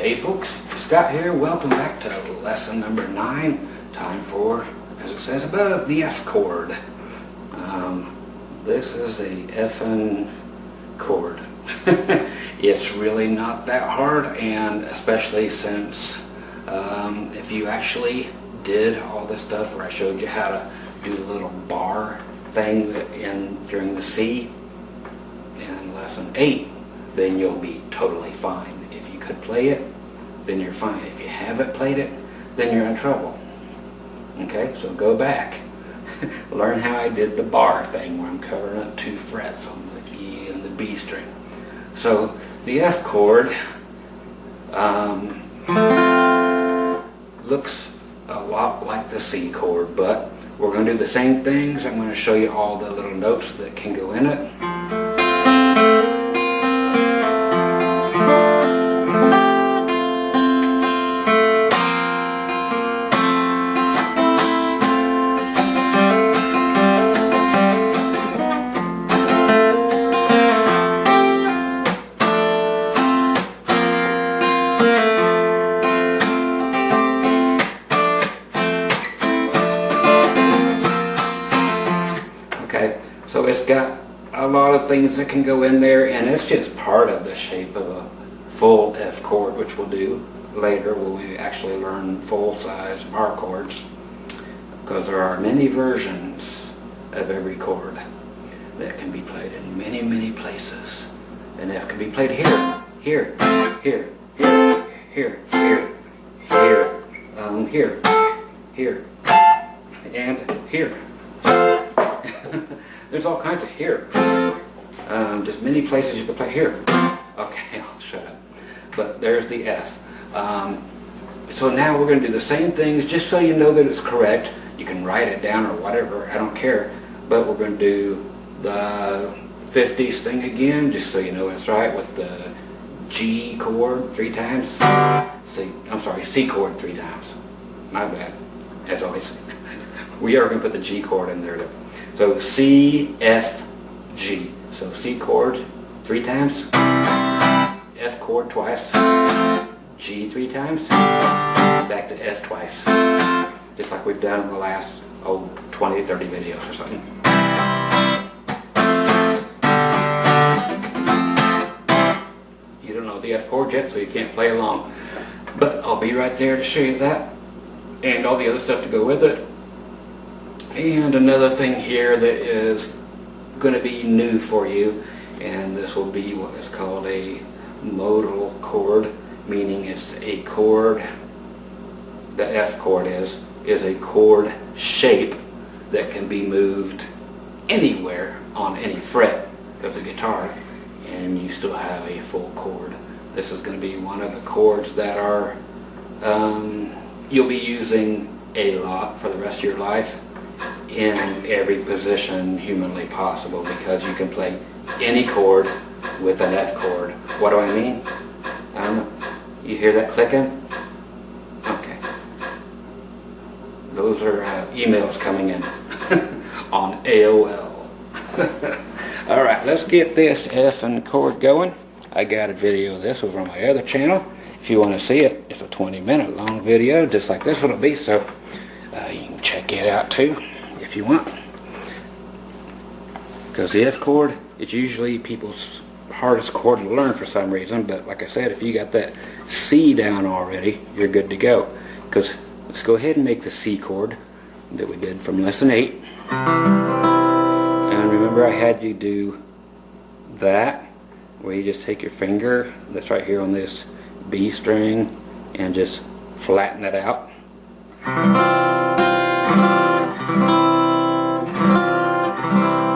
Hey folks, Scott here. Welcome back to lesson number 9. Time for, as it says above, the F chord. This is a F-ing chord. It's really not that hard, and especially since if you actually did all this stuff where I showed you how to do the little bar thing during the C in lesson 8, then you'll be totally fine. If you could play it, then you're fine. If you haven't played it, then you're in trouble. Okay, so go back. Learn how I did the bar thing where I'm covering up 2 frets on the E and the B string. So the F chord looks a lot like the C chord, but we're going to do the same things. I'm going to show you all the little notes that can go in it. So it's got a lot of things that can go in there, and it's just part of the shape of a full F chord, which we'll do later when we actually learn full size bar chords, because there are many versions of every chord that can be played in many places. And F can be played here, here, here, here, here, here, here, here, and here. There's all kinds of here. Just many places you can play here. Okay, I'll shut up. But there's the F. So now we're going to do the same things, just so you know that it's correct. You can write it down or whatever, I don't care. But we're going to do the 50s thing again, just so you know it's right, with the G chord 3 times. C chord 3 times. My bad, as always. We are going to put the G chord in there too. So C, F, G. So C chord 3 times, F chord twice, G 3 times, back to F twice. Just like we've done in the last 20, 30 videos or something. You don't know the F chord yet, so you can't play along. But I'll be right there to show you that and all the other stuff to go with it. And another thing here that is going to be new for you, and this will be what is called a modal chord, meaning it's a chord, the F chord is a chord shape that can be moved anywhere on any fret of the guitar, and you still have a full chord. This is going to be one of the chords that are you'll be using a lot for the rest of your life, in every position humanly possible, because you can play any chord with an F chord. What do I mean? I don't know. You hear that clicking? Okay. Those are emails coming in on AOL. Alright, let's get this F and chord going. I got a video of this over on my other channel. If you want to see it, it's a 20-minute long video, just like this one will be, so you can check it out too if you want. Because the F chord is usually people's hardest chord to learn for some reason, but like I said, if you got that C down already, you're good to go. Because let's go ahead and make the C chord that we did from lesson 8. And remember, I had you do that, where you just take your finger that's right here on this B string and just flatten it out.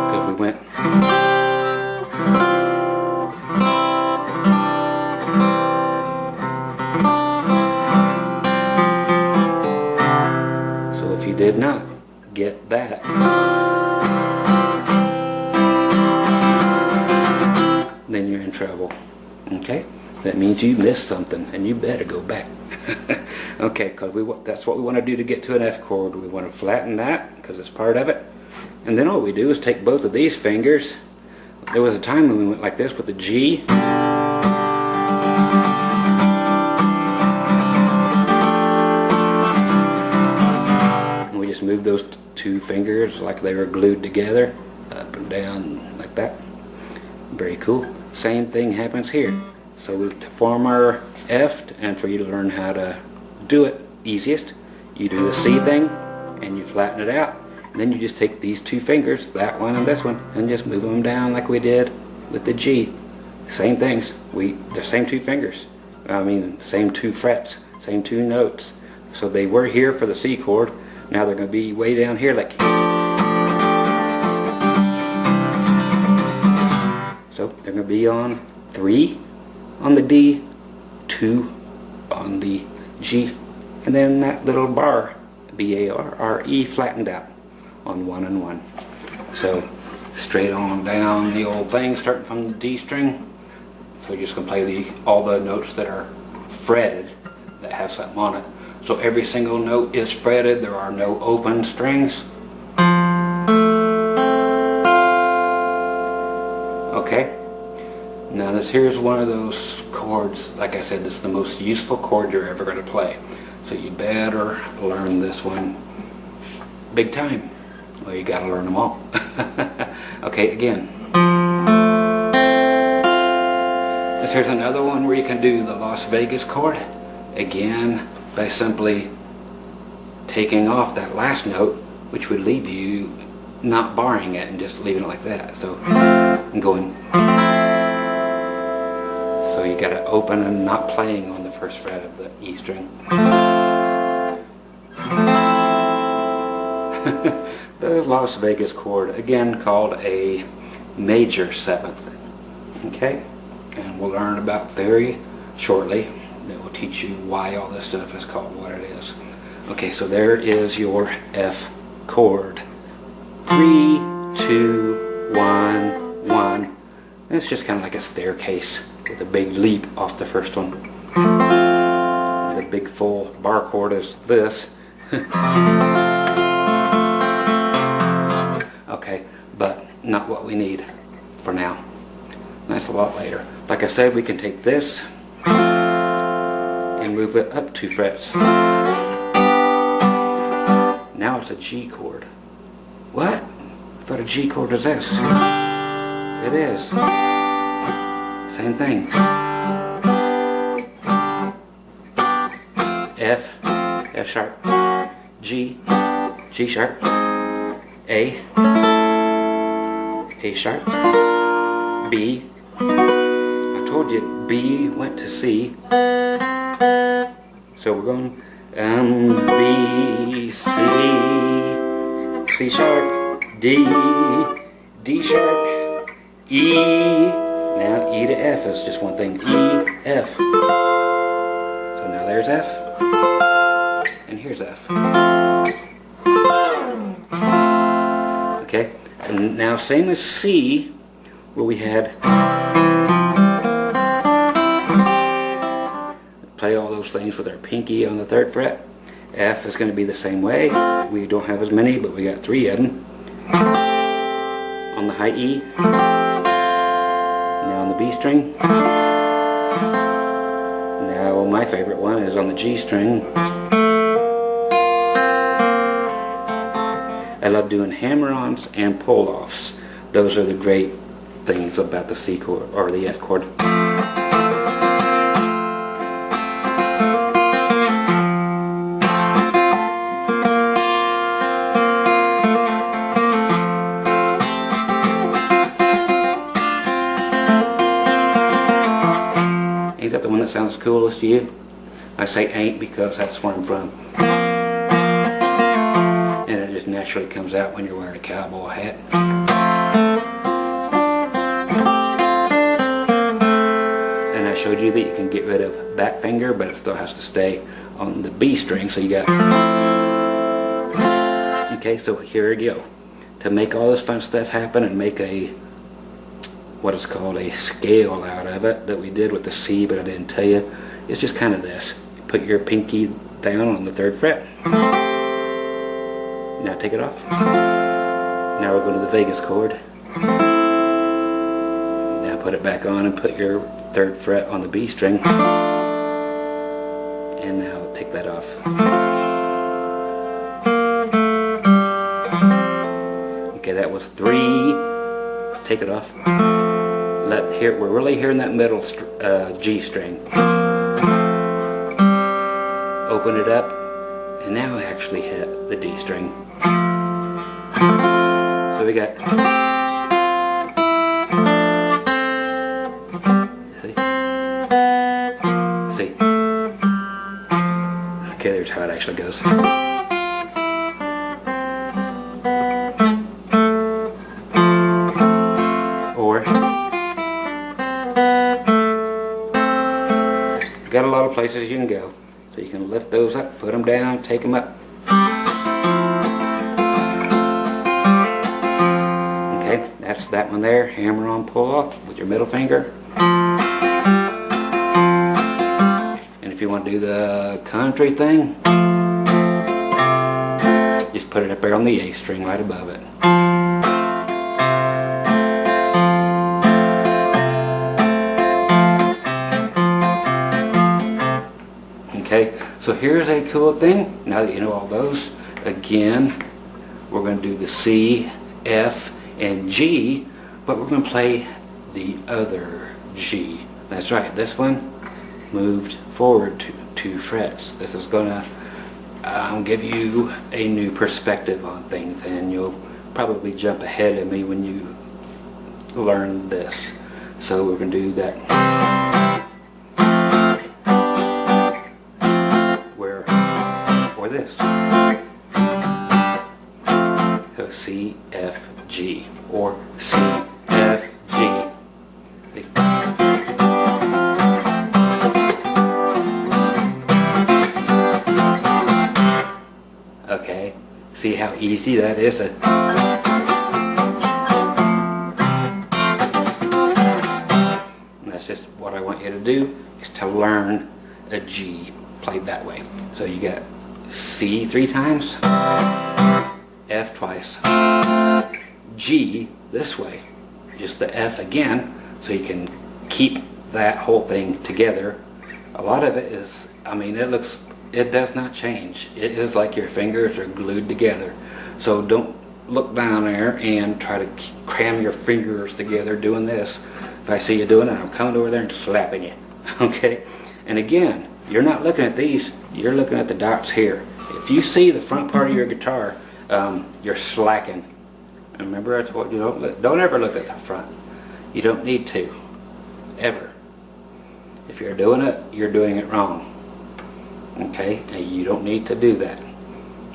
Because we went so if you did not get that, then you're in trouble. Okay? That means you missed something, and you better go back. Okay, because that's what we want to do to get to an F chord. We want to flatten that, because it's part of it. And then all we do is take both of these fingers. There was a time when we went like this with the G. two fingers like they were glued together, up and down like that. Very cool. Same thing happens here. So to form our F, and for you to learn how to do it easiest, you do the C thing and you flatten it out, and then you just take these two fingers, that one and this one, and just move them down like we did with the G. Same things. The same two fingers. Same two frets, same two notes. So they were here for the C chord. Now they're going to be way down here, like. So they're going to be on 3 on the D, 2 on the G, and then that little bar, B-A-R-R-E, flattened out on 1 and 1. So straight on down the old thing, starting from the D string. So you're just going to play all the notes that are fretted, that have something on it. So every single note is fretted. There are no open strings. Okay. Now here's one of those chords. Like I said, this is the most useful chord you're ever going to play. So you better learn this one big time. Well, you got to learn them all. Okay, again. Here's another one where you can do the Las Vegas chord. Again, by simply taking off that last note, which would leave you not barring it and just leaving it like that. So I'm going. So you got to open and not playing on the first fret of the E string. The Las Vegas chord, again called a major 7th. Okay, and we'll learn about very shortly. That will teach you why all this stuff is called what it is. Okay, so there is your F chord. 3, 2, 1, 1. And it's just kind of like a staircase with a big leap off the first one. The big full bar chord is this. Okay, but not what we need for now. That's a lot later. Like I said, we can take this and move it up 2 frets. Now it's a G chord. What? I thought a G chord was this. It is. Same thing. F, F sharp, G, G sharp, A sharp, B. I told you B went to C. So we're going B, C, C sharp, D, D sharp, E. Now E to F is just one thing. E, F. So now there's F. And here's F. Okay. And now same as C, where we had play all those things with our pinky on the 3rd fret. F is going to be the same way. We don't have as many, but we got 3 of them. On the high E. Now on the B string. Now my favorite one is on the G string. I love doing hammer-ons and pull-offs. Those are the great things about the C chord or the F chord. Ain't that the one that sounds coolest to you? I say ain't because that's where I'm from. And it just naturally comes out when you're wearing a cowboy hat. And I showed you that you can get rid of that finger, but it still has to stay on the B string, so you got. Okay, so here we go. To make all this fun stuff happen and make what is called a scale out of it that we did with the C, but I didn't tell you, it's just kind of this. Put your pinky down on the 3rd fret. Now take it off. Now we're going to the Vegas chord. Now put it back on and put your 3rd fret on the B string. And now take that off. was 3. Take it off. We're really hearing that middle G string. Open it up, and now I actually hit the D string. So we got. See? Okay, there's how it actually goes. Got a lot of places you can go. So you can lift those up, put them down, take them up. Okay, that's that one there. Hammer on, pull off with your middle finger. And if you want to do the country thing, just put it up there on the A string right above it. Okay, so here's a cool thing. Now that you know all those, again, we're going to do the C, F, and G, but we're going to play the other G. That's right, this one moved forward 2 frets. This is going to give you a new perspective on things, and you'll probably jump ahead of me when you learn this. So we're going to do that. Or this. So C, F, G, or C, F, G. Okay, see how easy that is? And that's just what I want you to do, is to learn a G played that way. So you got C 3 times, F twice, G this way, just the F again, so you can keep that whole thing together. A lot of it is, I mean, it does not change. It is like your fingers are glued together. So don't look down there and try to cram your fingers together doing this. If I see you doing it, I'm coming over there and slapping you. Okay? And again, you're not looking at these, you're looking at the dots here. If you see the front part of your guitar, you're slacking. And remember I told you, don't ever look at the front. You don't need to, ever. If you're doing it, you're doing it wrong. Okay? And you don't need to do that.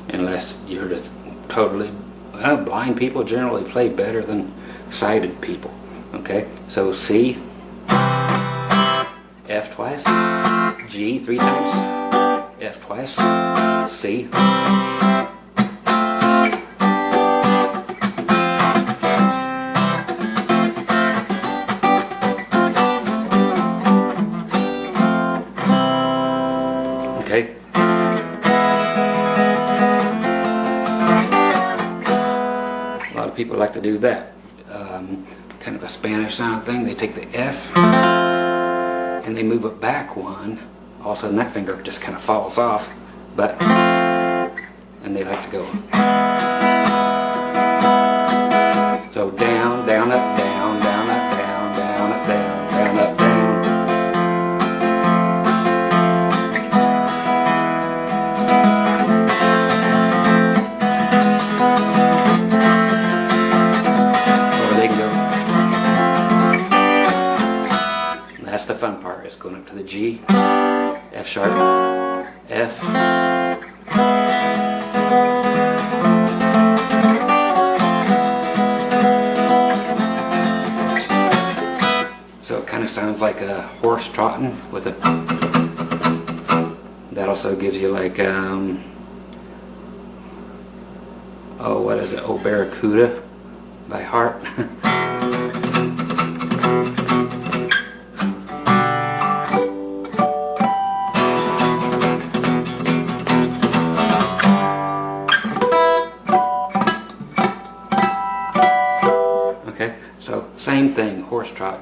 Unless you're just totally, blind people generally play better than sighted people. Okay? So C, F twice, G 3 times, F twice, C. Okay. A lot of people like to do that. Kind of a Spanish sound thing. They take the F and they move it back 1. All of a sudden that finger just kind of falls off, but, and they like to go. So down, down, up, down, down, up, down, down, up, down, down, up, down. Or they can go. That's the fun part, is going up to the G, F sharp, F, so it kind of sounds like a horse trotting with a, that also gives you like, oh, what is it, Oh Barracuda by Heart. Okay, so same thing, horse trot.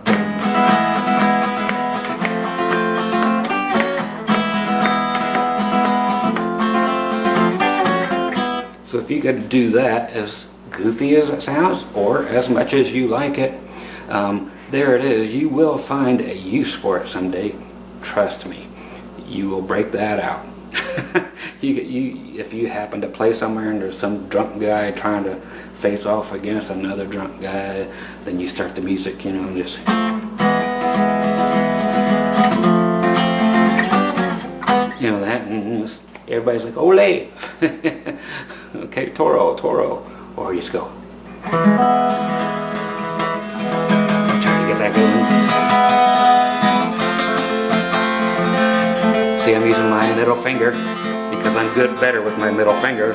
So if you could do that as goofy as it sounds, or as much as you like it, there it is. You will find a use for it someday. Trust me. You will break that out. If you happen to play somewhere and there's some drunk guy trying to face off against another drunk guy, then you start the music, you know, just... You know that, and just, everybody's like, ole! Okay, toro, toro. Or you just go. Try to get that going. See, I'm using my middle finger because I'm better with my middle finger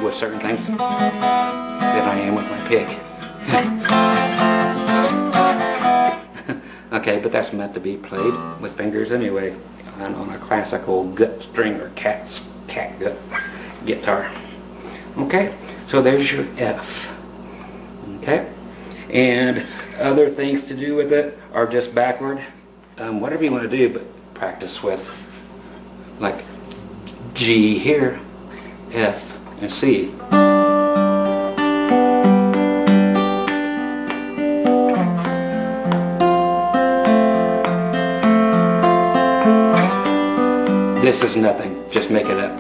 with certain things than I am with my pick. Okay, but that's meant to be played with fingers anyway, and on a classical gut string or cat gut guitar. Okay, so there's your F. Okay, and other things to do with it are just backward. Whatever you want to do, but practice with, like G here, F, and C. This is nothing, just make it up.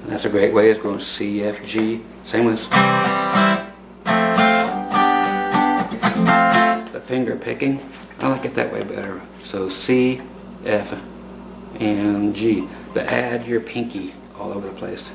That's a great way. It's going C, F, G. Same as the finger picking. I like it that way better. So C, F, and G. But add your pinky all over the place.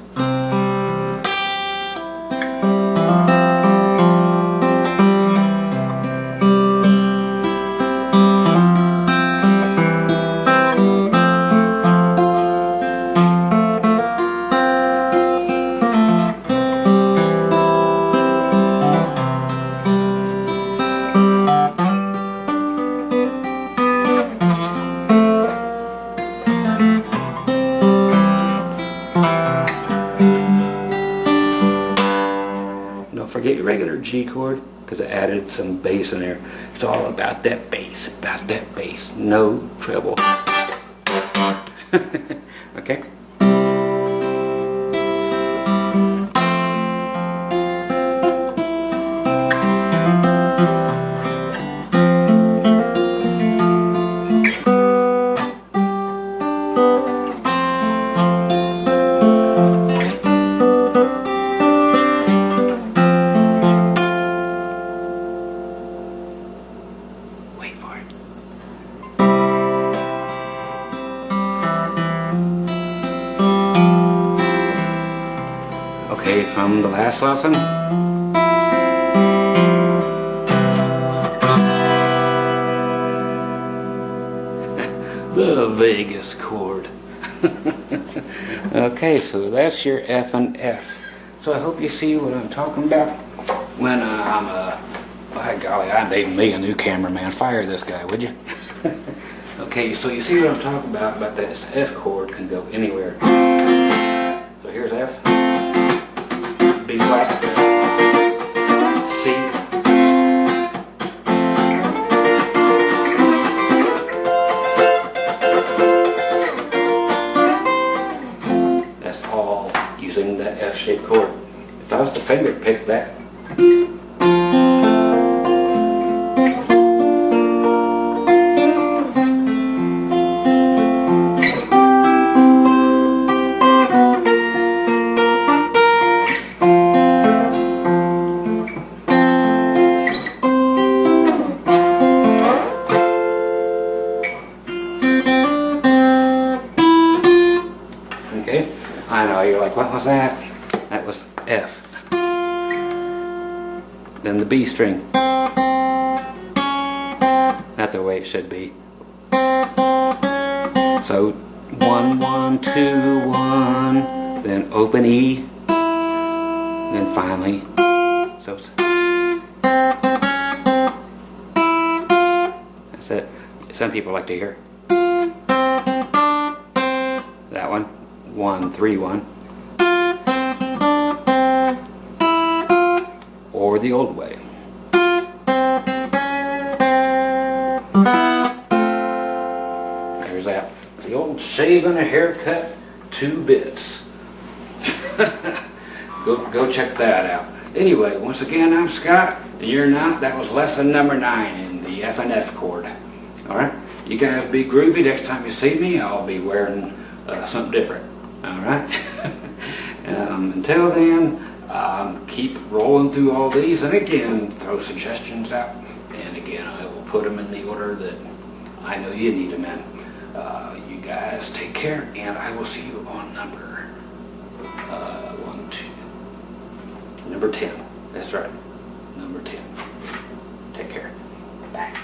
Forget your regular G chord because it added some bass in there. It's all about that bass, no treble. Okay? Okay, from the last lesson. The Vegas chord. Okay, so that's your F and F. So I hope you see what I'm talking about when by golly, I need me a new cameraman. Fire this guy, would you? Okay, so you see what I'm talking about that F chord can go anywhere. So here's F, B flat, C, that's all using the F-shaped chord. If I was to finger pick that, okay, I know, you're like, what was that? That was F. Then the B string. Not the way it should be. So 1, 1, 2, 1, then open E, then finally, so that's it. Some people like to hear that one. 1, 3, 1. or the old way. There's that. The old shave and a haircut, 2 bits. Go check that out. Anyway, once again, I'm Scott, and you're not. That was lesson number 9 in the F and F chord. Alright? You guys be groovy. Next time you see me, I'll be wearing something different. Alright? Until then, keep rolling through all these, and again, throw suggestions out. And again, I will put them in the order that I know you need them in. You guys take care, and I will see you on number 10. That's right, number 10. Take care. Bye.